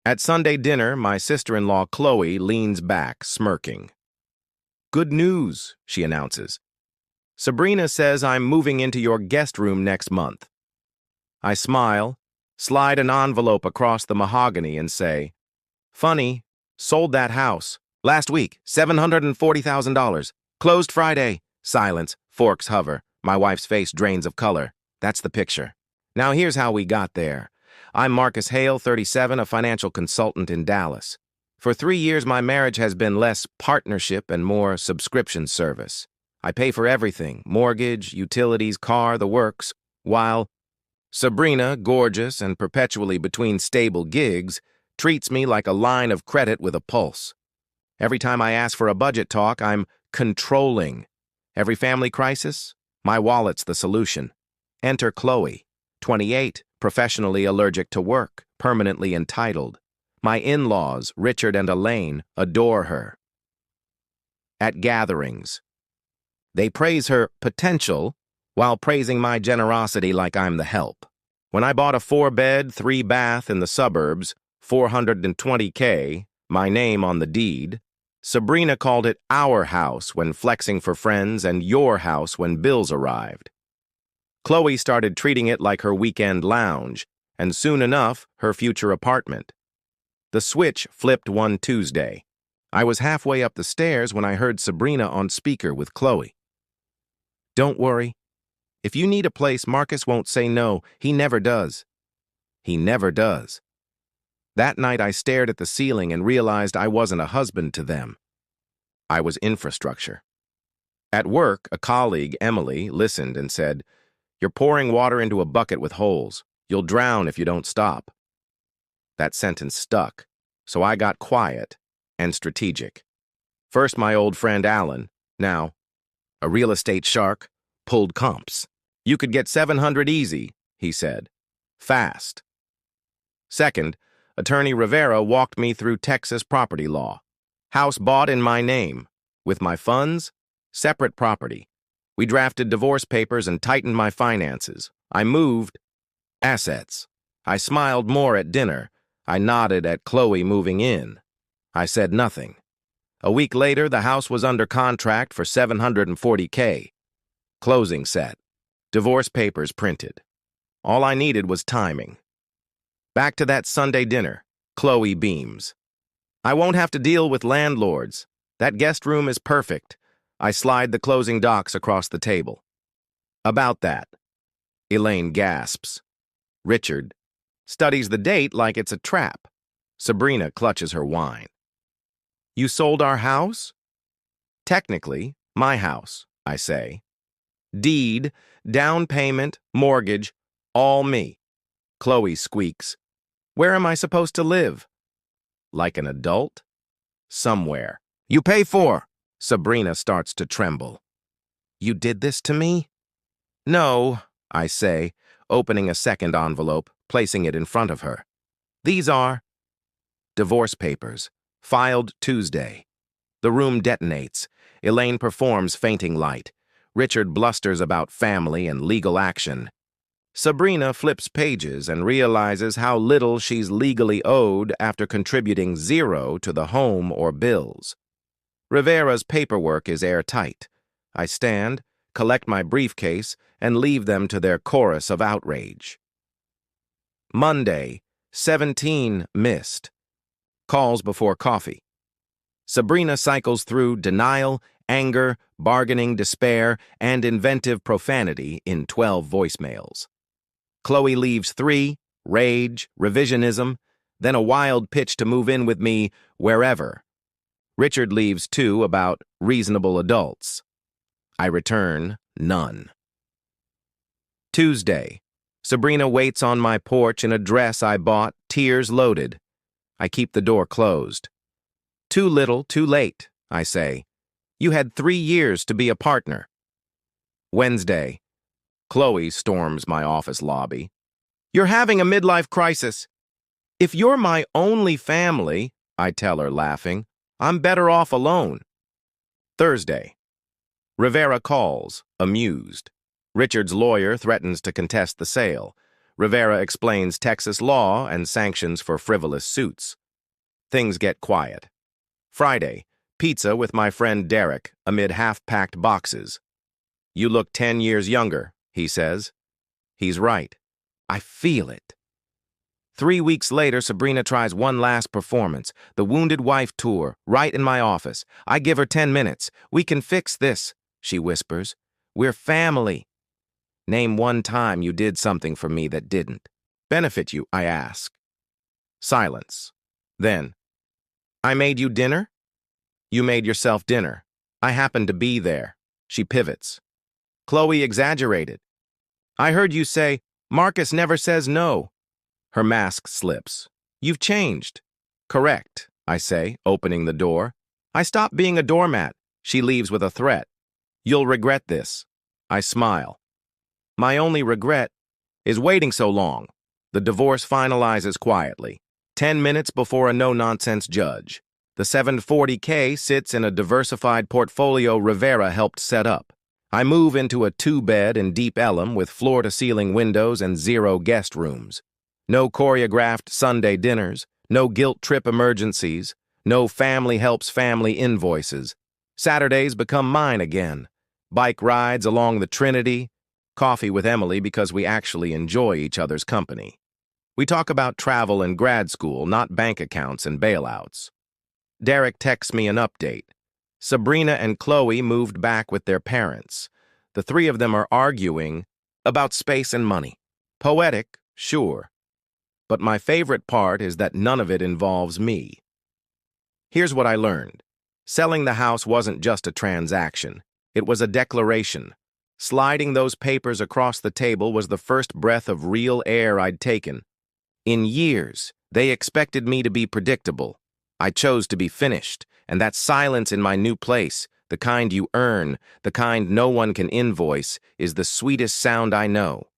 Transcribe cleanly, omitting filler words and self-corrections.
At Sunday dinner, my sister-in-law Chloe leans back, smirking. "Good news," she announces. "Sabrina says I'm moving into your guest room next month." I smile, slide an envelope across the mahogany and say, "Funny, sold that house. Last week, $740,000. Closed Friday." Silence, forks hover. My wife's face drains of color. That's the picture. Now here's how we got there. I'm Marcus Hale, 37, a financial consultant in Dallas. For 3 years, my marriage has been less partnership and more subscription service. I pay for everything, mortgage, utilities, car, the works, while Sabrina, gorgeous and perpetually between stable gigs, treats me like a line of credit with a pulse. Every time I ask for a budget talk, I'm controlling. Every family crisis, my wallet's the solution. Enter Chloe, 28, professionally allergic to work, permanently entitled. My in-laws, Richard and Elaine, adore her. At gatherings, they praise her potential while praising my generosity like I'm the help. When I bought a 4-bed, 3-bath in the suburbs, $420K, my name on the deed, Sabrina called it our house when flexing for friends and your house when bills arrived. Chloe started treating it like her weekend lounge, and soon enough, her future apartment. The switch flipped one Tuesday. I was halfway up the stairs when I heard Sabrina on speaker with Chloe. "Don't worry. If you need a place, Marcus won't say no. He never does." He never does. That night I stared at the ceiling and realized I wasn't a husband to them. I was infrastructure. At work, a colleague, Emily, listened and said, "You're pouring water into a bucket with holes. You'll drown if you don't stop." That sentence stuck, so I got quiet and strategic. First, my old friend Alan, now a real estate shark, pulled comps. "You could get 700 easy," he said. Fast. Second, Attorney Rivera walked me through Texas property law. House bought in my name. With my funds, separate property. We drafted divorce papers and tightened my finances. I moved assets. I smiled more at dinner. I nodded at Chloe moving in. I said nothing. A week later, the house was under contract for $740K. Closing set. Divorce papers printed. All I needed was timing. Back to that Sunday dinner. Chloe beams. "I won't have to deal with landlords. That guest room is perfect." I slide the closing docs across the table. "About that." Elaine gasps. Richard studies the date like it's a trap. Sabrina clutches her wine. "You sold our house?" "Technically, my house," I say. "Deed, down payment, mortgage, all me." Chloe squeaks. "Where am I supposed to live?" "Like an adult?" "Somewhere." "You pay for." Sabrina starts to tremble. "You did this to me?" "No," I say, opening a second envelope, placing it in front of her. "These are divorce papers, filed Tuesday." The room detonates. Elaine performs fainting light. Richard blusters about family and legal action. Sabrina flips pages and realizes how little she's legally owed after contributing $0 to the home or bills. Rivera's paperwork is airtight. I stand, collect my briefcase, and leave them to their chorus of outrage. Monday, 17 missed. Calls before coffee. Sabrina cycles through denial, anger, bargaining, despair, and inventive profanity in 12 voicemails. Chloe leaves 3, rage, revisionism, then a wild pitch to move in with me wherever. Richard leaves 2 about reasonable adults. I return none. Tuesday. Sabrina waits on my porch in a dress I bought, tears loaded. I keep the door closed. "Too little, too late," I say. "You had 3 years to be a partner." Wednesday. Chloe storms my office lobby. "You're having a midlife crisis." "If you're my only family," I tell her, laughing, "I'm better off alone." Thursday. Rivera calls, amused. Richard's lawyer threatens to contest the sale. Rivera explains Texas law and sanctions for frivolous suits. Things get quiet. Friday, pizza with my friend Derek amid half-packed boxes. You look 10 years younger, he says. He's right. I feel it. 3 weeks later, Sabrina tries one last performance, the Wounded Wife Tour, right in my office. I give her 10 minutes. We can fix this, she whispers. We're family. Name one time you did something for me that didn't benefit you, I ask. Silence. Then, I made you dinner? You made yourself dinner. I happened to be there. She pivots. Chloe exaggerated. I heard you say, Marcus never says no. Her mask slips. You've changed. Correct, I say, opening the door. I stopped being a doormat. She leaves with a threat. You'll regret this. I smile. My only regret is waiting so long. The divorce finalizes quietly. 10 minutes before a no-nonsense judge. The 740K sits in a diversified portfolio Rivera helped set up. I move into a 2-bed in Deep Ellum with floor-to-ceiling windows and 0 guest rooms. No choreographed Sunday dinners, no guilt trip emergencies, no family helps family invoices. Saturdays become mine again. Bike rides along the Trinity, coffee with Emily because we actually enjoy each other's company. We talk about travel and grad school, not bank accounts and bailouts. Derek texts me an update. Sabrina and Chloe moved back with their parents. The three of them are arguing about space and money. Poetic, sure. But my favorite part is that none of it involves me. Here's what I learned. Selling the house wasn't just a transaction. It was a declaration. Sliding those papers across the table was the first breath of real air I'd taken. In years, they expected me to be predictable. I chose to be finished, and that silence in my new place, the kind you earn, the kind no one can invoice, is the sweetest sound I know.